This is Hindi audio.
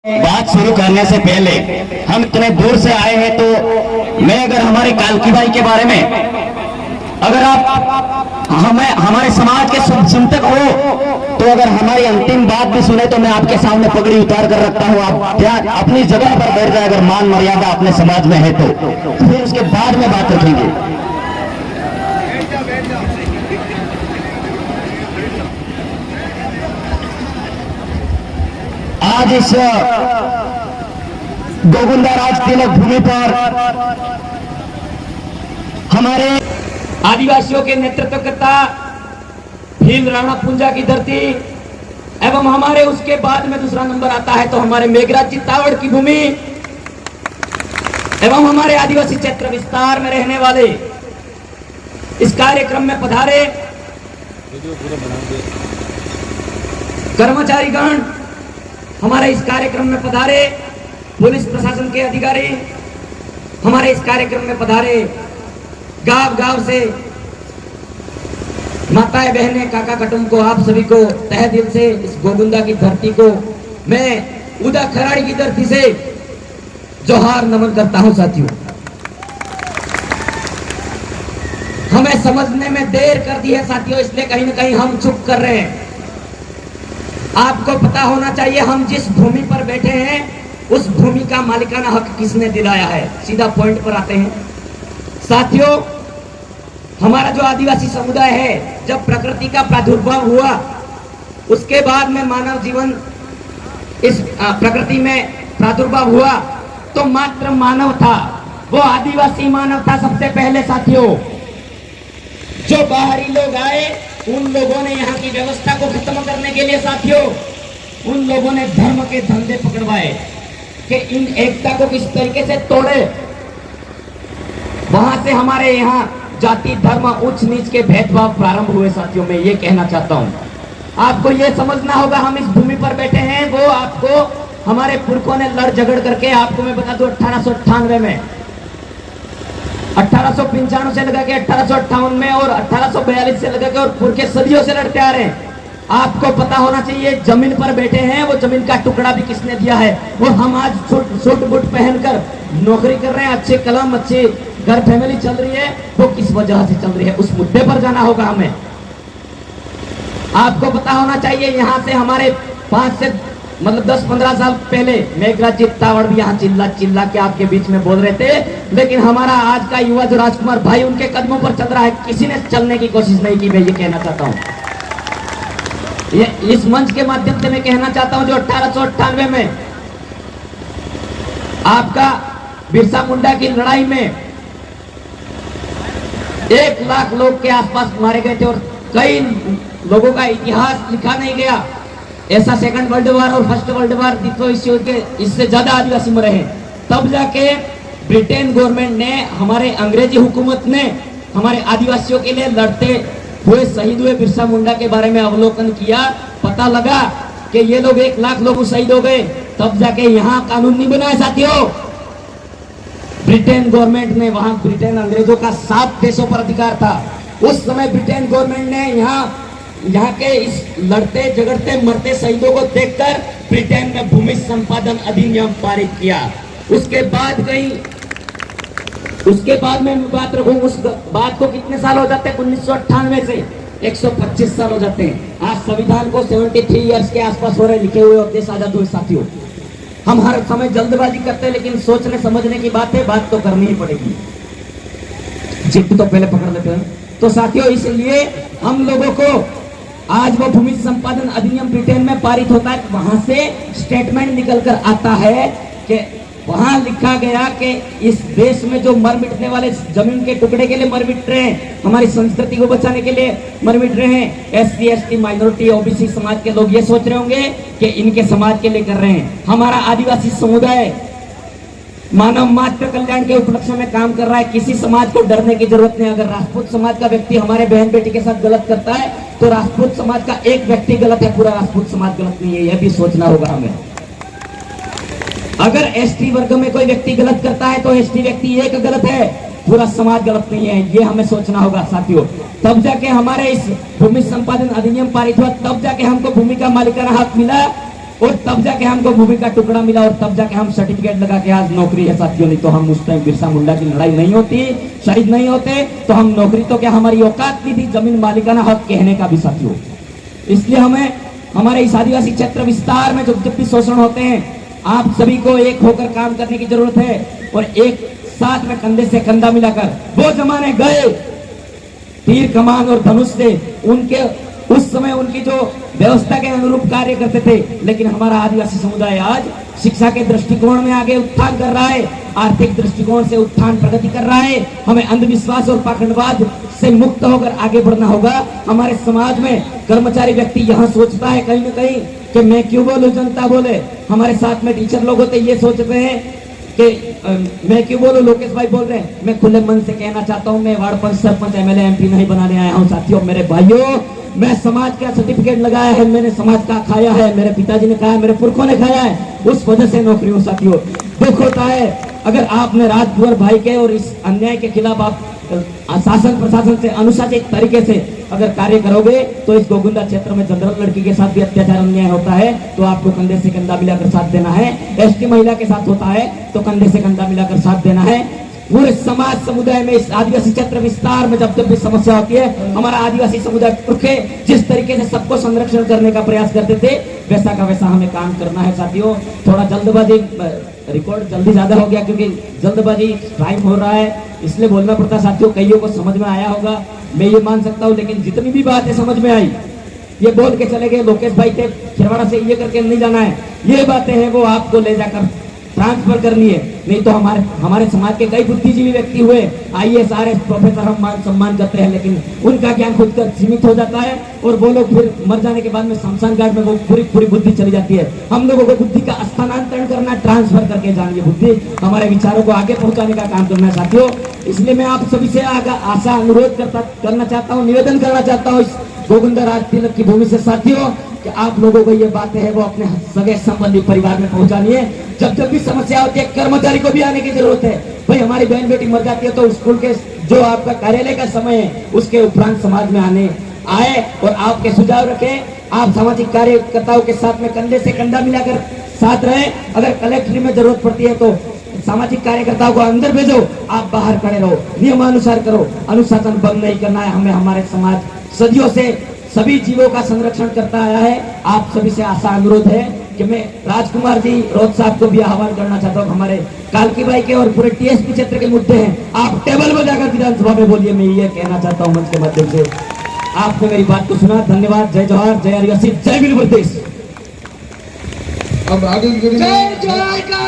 बात शुरू करने से पहले हम इतने दूर से आए हैं तो मैं अगर हमारे कालकी भाई के बारे में अगर आप हमारे समाज के चिंतक हो तो अगर हमारी अंतिम बात भी सुने तो मैं आपके सामने पगड़ी उतार कर रखता हूं। आप अपनी जगह पर बैठ जाए, अगर मान मर्यादा अपने समाज में है तो फिर उसके बाद में बात रखेंगे। आज इस गोविंदा राज तिलक भूमि पर हमारे आदिवासियों के नेतृत्वकर्ता भील राणा पुंजा की धरती एवं हमारे उसके बाद में दूसरा नंबर आता है तो हमारे मेघराज चित्तावड़ की भूमि एवं हमारे आदिवासी क्षेत्र विस्तार में रहने वाले इस कार्यक्रम में पधारे कर्मचारीगण, हमारे इस कार्यक्रम में पधारे पुलिस प्रशासन के अधिकारी, हमारे इस कार्यक्रम में पधारे गांव गांव से माताएं बहनें काका कुटुंब को, आप सभी को तहे दिल से इस गोविंदा की धरती को मैं उदा खराड़ी की धरती से जोहार नमन करता हूं। साथियों, हमें समझने में देर कर दी है साथियों, इसलिए कहीं ना कहीं हम चुप कर रहे हैं। आपको पता होना चाहिए हम जिस भूमि पर बैठे हैं उस भूमि का मालिकाना हक किसने दिलाया है। सीधा पॉइंट पर आते हैं साथियों। हमारा जो आदिवासी समुदाय है, जब प्रकृति का प्रादुर्भाव हुआ उसके बाद में मानव जीवन इस प्रकृति में प्रादुर्भाव हुआ तो मात्र मानव था, वो आदिवासी मानव था सबसे पहले। साथियों, जो बाहरी लोग आए उन लोगों ने यहाँ की व्यवस्था को खत्म करने के लिए साथियों उन लोगों ने धर्म के धंधे पकड़वाए कि इन एकता को किस तरीके से तोड़े। वहां से हमारे यहाँ जाति धर्म उच्च नीच के भेदभाव प्रारंभ हुए। साथियों, मैं ये कहना चाहता हूँ, आपको ये समझना होगा हम इस भूमि पर बैठे हैं, वो आपको हमारे पुरखों ने लड़ झगड़ करके, आपको मैं बता दूं 1898 में 1895 से लगा के 1858 में और 1842 से लगा के और पुरखे सदियों से लड़ते आ रहे हैं। आपको पता होना चाहिए जमीन पर बैठे हैं, वो जमीन का टुकड़ा भी किसने दिया है। और हम आज सूट बूट पहनकर नौकरी कर रहे हैं, अच्छे कलम अच्छे घर फैमिली चल रही है, वो किस वजह से चल रही है, उस मुद्दे पर जाना होगा हमें। आपको पता होना चाहिए यहाँ से हमारे 5 से 10-15 साल पहले मेघराज चित्तावड़ भी यहाँ चिल्ला के आपके बीच में बोल रहे थे, लेकिन हमारा आज का युवा जो राजकुमार भाई उनके कदमों पर चल रहा है, किसी ने चलने की कोशिश नहीं की। मैं ये कहना चाहता हूँ, ये इस मंच के माध्यम से मैं कहना चाहता हूँ, जो 1898 में आपका बिरसा मुंडा की लड़ाई में 1 लाख लोग के आसपास मारे गए थे और कई लोगों का इतिहास लिखा नहीं गया। ऐसा सेकंड वर्ल्ड वॉर और फर्स्ट वर्ल्ड वॉर द्वितीय विश्व युद्ध के इससे ज्यादा आदिवासी मरे हैं। तब जाके ब्रिटेन गवर्नमेंट ने, हमारे अंग्रेजी हुकूमत ने हमारे आदिवासियों के लिए लड़ते हुए शहीद हुए बिरसा मुंडा के बारे में अवलोकन किया। पता लगा कि ये लोग 1 लाख लोग शहीद हो गए। तब जाके यहाँ कानून नहीं बना है साथियों। ब्रिटेन गवर्नमेंट ने, वहां ब्रिटेन अंग्रेजों का 7 देशों पर अधिकार था। उस समय ब्रिटेन गवर्नमेंट ने यहाँ के इस लड़ते झगड़ते मरते शहीदों को देखकर ब्रिटेन में भूमि संपादन अधिनियम पारित किया। उसके बाद में बात रखूं, उस बात को कितने साल हो जाते हैं, 1998 से 125 साल हो जाते हैं। आज संविधान को 73 इयर्स के आसपास हो रहे लिखे हुए और देश आजाद हुए। साथियों, हम हर समय जल्दबाजी करते हैं, लेकिन सोचने समझने की बात है, बात तो करनी ही पड़ेगी। चिट्ठी तो पहले पकड़ लेते हैं। तो साथियों, इसलिए हम लोगों को आज वो भूमि संपादन अधिनियम ब्रिटेन में पारित होता है, वहां से स्टेटमेंट निकलकर आता है कि वहां लिखा गया कि इस देश में जो मर मिटने वाले जमीन के टुकड़े के लिए मर मिट रहे हैं, हमारी संस्कृति को बचाने के लिए मर मिट रहे हैं, SC ST माइनॉरिटी OBC समाज के लोग ये सोच रहे होंगे कि इनके समाज के लिए कर रहे हैं। हमारा आदिवासी समुदाय मानव मात्र कल्याण के उपलक्ष्य में काम कर रहा है, किसी समाज को डरने की जरूरत नहीं। अगर राजपूत समाज का व्यक्ति हमारे बहन बेटी के साथ गलत करता है तो राजपूत समाज का एक व्यक्ति गलत है, पूरा राजपूत समाज गलत नहीं है, यह भी सोचना होगा हमें। अगर ST वर्ग में कोई व्यक्ति गलत करता है तो ST व्यक्ति एक गलत है, पूरा समाज गलत नहीं है, ये हमें सोचना होगा साथियों। तब जाके हमारे इस भूमि संपादन अधिनियम पारित हुआ, तब जाके हमको भूमि का मालिकाना हक मिला और तब जाके हमको भूमि का टुकड़ा मिला और तब जाके हम सर्टिफिकेट लगा के आज नौकरी है साथियों। नहीं तो हम उस टाइम बिरसा मुंडा की लड़ाई नहीं होती, शहीद नहीं होते तो हम नौकरी तो क्या हमारी औकात नहीं थी जमीन मालिकाना हक कहने का भी साथियों। इसलिए हमें हमारे इस आदिवासी क्षेत्र विस्तार में जब भी शोषण होते हैं आप सभी को एक होकर काम करने की जरूरत है और एक साथ में कंधे से कंधा मिलाकर। वो जमाने गए तीर कमान और धनुष से, उनके उस समय उनकी जो व्यवस्था के अनुरूप कार्य करते थे, लेकिन हमारा आदिवासी समुदाय आज शिक्षा के दृष्टिकोण में आगे उत्थान कर रहा है, आर्थिक दृष्टिकोण से उत्थान प्रगति कर रहा है। हमें अंधविश्वास और पाखंडवाद से मुक्त होकर आगे बढ़ना होगा। हमारे समाज में कर्मचारी व्यक्ति यहाँ सोचता है कहीं न कहीं कि मैं क्यों बोलूं जनता बोले। हमारे साथ में टीचर लोग होते ये सोचते हैं कि मैं क्यों बोलूं, लोकेश भाई बोल रहे हैं। मैं खुले मन से कहना चाहता हूं मैं वार्ड पंच सरपंच एमएलए एमपी नहीं बनाने आया हूं साथियों। मेरे भाइयों, मैं समाज का सर्टिफिकेट लगाया है, मैंने समाज का खाया है, मेरे पिताजी ने खाया, मेरे पुरखों ने खाया है, उस वजह से नौकरी हो साथियों। दुख होता है अगर आपने रात भर भाई के और इस अन्याय के खिलाफ आप शासन प्रशासन से अनुशासित तरीके से अगर कार्य करोगे तो इस गोगुंदा क्षेत्र में जनरल लड़की के साथ भी अत्याचार अन्याय होता है तो आपको कंधे से कंधा मिलाकर साथ देना है। एसटी महिला के साथ होता है तो कंधे से कंधा मिलाकर साथ देना है। पूरे समाज समुदाय में इस आदिवासी क्षेत्र विस्तार में जब भी समस्या होती है, हमारा आदिवासी समुदाय पुरखे जिस तरीके से सबको संरक्षण करने का प्रयास करते थे वैसा का वैसा हमें काम करना है साथियों। थोड़ा जल्दबाजी, रिकॉर्ड जल्दी ज्यादा हो गया क्योंकि जल्दबाजी टाइम हो रहा है इसलिए बोलना पड़ता साथियों। कईयों को समझ में आया होगा मैं ये मान सकता हूँ, लेकिन जितनी भी बातें समझ में आई ये बोल के चले गए लोकेश भाई थे खिरवाड़ा से ये करके नहीं जाना है, ये बातें हैं वो आपको ले जाकर ट्रांसफर करनी है। नहीं तो हमारे समाज के कई बुद्धिजीवी व्यक्ति हुए आईएएस आरएस प्रोफेसर हम मान सम्मान करते हैं, लेकिन उनका ज्ञान खुद का सीमित हो जाता है और वो लोग फिर मर जाने के बाद में शमशान घाट में वो पूरी बुद्धि चली जाती है। हम लोगों को बुद्धि का स्थानांतरण करना, ट्रांसफर करके जानिए बुद्धि, हमारे विचारों को आगे पहुंचाने का काम करना है साथियों। इसलिए मैं आप सभी से आशा अनुरोध करना चाहता हूँ, निवेदन करना चाहता हूँ इस गोविंदा राज तिलक की भूमि से साथियों कि आप लोगों को ये बातें हैं वो अपने सगे संबंधी परिवार में पहुंचानी है। जब भी समस्या होती है कर्मचारी को भी आने की जरूरत है। भाई हमारी बहन बेटी मर जाती है तो स्कूल के जो आपका कार्यालय का समय है उसके उपरांत समाज में आए और आपके सुझाव रखें। आप सामाजिक कार्यकर्ताओं के साथ में कंधे से कंधा मिलाकर साथ रहे। अगर कलेक्ट्री में जरूरत पड़ती है तो सामाजिक कार्यकर्ताओं को अंदर भेजो, आप बाहर खड़े रहो, नियमानुसार करो, अनुशासन भंग नहीं करना है। हमें हमारे समाज सदियों से सभी जीवों का संरक्षण करता आया है। आप सभी से आशा अनुरोध है कि मैं राजकुमार जी रोज साहब को भी आह्वान करना चाहता हूँ। हमारे कालकी भाई के और पूरे टीएसपी क्षेत्र के मुद्दे हैं, आप टेबल में जाकर विधानसभा में बोलिए। मैं ये कहना चाहता हूँ मंच के माध्यम से। आपने मेरी बात को सुना, धन्यवाद। जय जवाहर, जय आदिवासी, जय वीर प्रदेश। अब आगे जय जवाहर।